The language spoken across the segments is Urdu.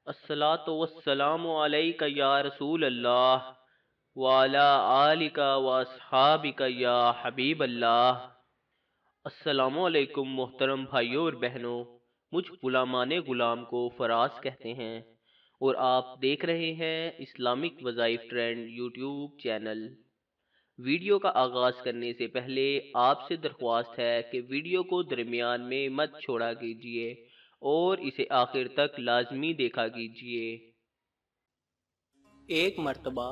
الصلاۃ والسلام علیک یا رسول اللہ وعلی آلک و اصحابک یا حبیب اللہ۔ السلام علیکم محترم بھائیوں اور بہنوں، مجھ غلامان غلام کو فراز کہتے ہیں اور آپ دیکھ رہے ہیں اسلامک وظائف ٹرینڈ یوٹیوب چینل۔ ویڈیو کا آغاز کرنے سے پہلے آپ سے درخواست ہے کہ ویڈیو کو درمیان میں مت چھوڑا کیجیے اور اسے آخر تک لازمی دیکھا کیجیے۔ ایک مرتبہ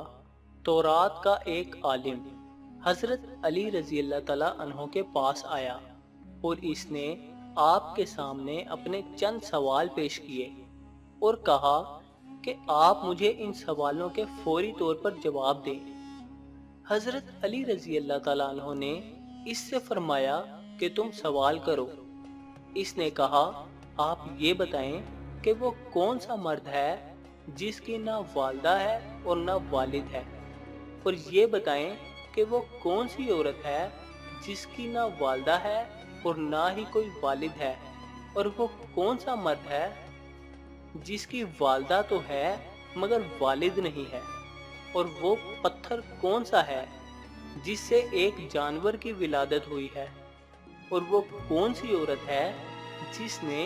تورات کا ایک عالم حضرت علی رضی اللہ تعالیٰ عنہ کے پاس آیا اور اس نے آپ کے سامنے اپنے چند سوال پیش کیے اور کہا کہ آپ مجھے ان سوالوں کے فوری طور پر جواب دیں۔ حضرت علی رضی اللہ تعالیٰ عنہ نے اس سے فرمایا کہ تم سوال کرو۔ اس نے کہا، آپ یہ بتائیں کہ وہ کون سا مرد ہے جس کی نہ والدہ ہے اور نہ والد ہے، اور یہ بتائیں کہ وہ کون سی عورت ہے جس کی نہ والدہ ہے اور نہ ہی کوئی والد ہے، اور وہ کون سا مرد ہے جس کی والدہ تو ہے مگر والد نہیں ہے، اور وہ پتھر کون سا ہے جس سے ایک جانور کی ولادت ہوئی ہے، اور وہ کون سی عورت ہے جس نے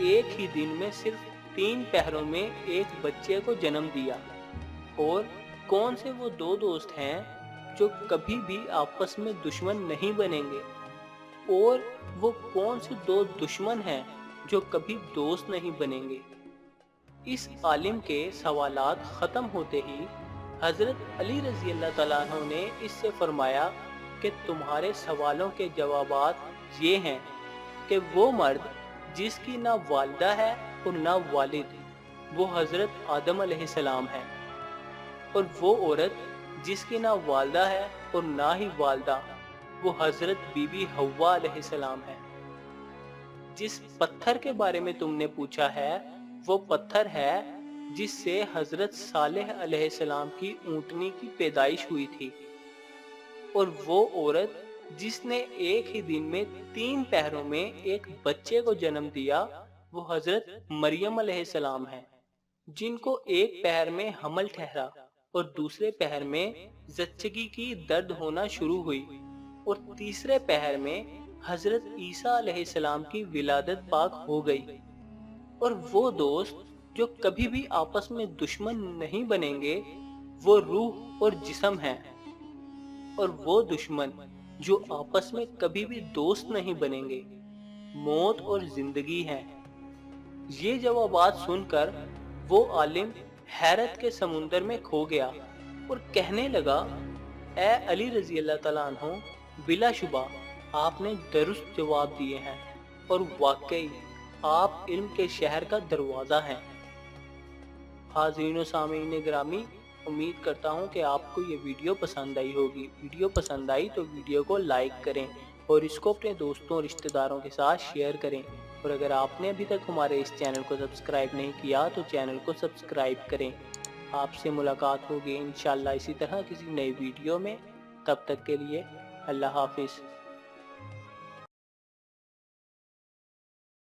ایک ہی دن میں صرف 3 پہروں میں ایک بچے کو جنم دیا، اور کون سے وہ 2 دوست ہیں جو کبھی بھی آپس میں دشمن نہیں بنیں گے، اور وہ کون سے 2 دشمن ہیں جو کبھی دوست نہیں بنیں گے۔ اس عالم کے سوالات ختم ہوتے ہی حضرت علی رضی اللہ تعالیٰ عنہ نے اس سے فرمایا کہ تمہارے سوالوں کے جوابات یہ ہیں کہ وہ مرد جس کی نہ والدہ ہے اور نہ والد، وہ حضرت آدم علیہ السلام ہے، اور وہ عورت جس کی نہ والدہ ہے اور نہ ہی والدہ، وہ حضرت بی بی حوا علیہ السلام ہے۔ جس پتھر کے بارے میں تم نے پوچھا ہے وہ پتھر ہے جس سے حضرت صالح علیہ السلام کی اونٹنی کی پیدائش ہوئی تھی، اور وہ عورت جس نے ایک ہی دن میں 3 پہروں میں ایک بچے کو جنم دیا وہ حضرت مریم علیہ السلام ہے، جن کو ایک پہر میں حمل ٹھہرا اور دوسرے پہر میں زچگی کی درد ہونا شروع ہوئی، اور تیسرے پہر میں حضرت عیسیٰ علیہ السلام کی ولادت پاک ہو گئی۔ اور وہ دوست جو کبھی بھی آپس میں دشمن نہیں بنیں گے وہ روح اور جسم ہیں، اور وہ دشمن جو آپس میں کبھی بھی دوست نہیں بنیں گے موت اور زندگی ہیں۔ یہ جوابات سن کر وہ عالم حیرت کے سمندر میں کھو گیا اور کہنے لگا، اے علی رضی اللہ تعالیٰ عنہ، بلا شبہ آپ نے درست جواب دیے ہیں اور واقعی آپ علم کے شہر کا دروازہ ہیں۔ حاضرین و سامعین گرامی، امید کرتا ہوں کہ آپ کو یہ ویڈیو پسند آئی ہوگی۔ ویڈیو پسند آئی تو ویڈیو کو لائک کریں اور اس کو اپنے دوستوں اور رشتہ داروں کے ساتھ شیئر کریں، اور اگر آپ نے ابھی تک ہمارے اس چینل کو سبسکرائب نہیں کیا تو چینل کو سبسکرائب کریں۔ آپ سے ملاقات ہوگی انشاءاللہ اسی طرح کسی نئی ویڈیو میں، تب تک کے لیے اللہ حافظ۔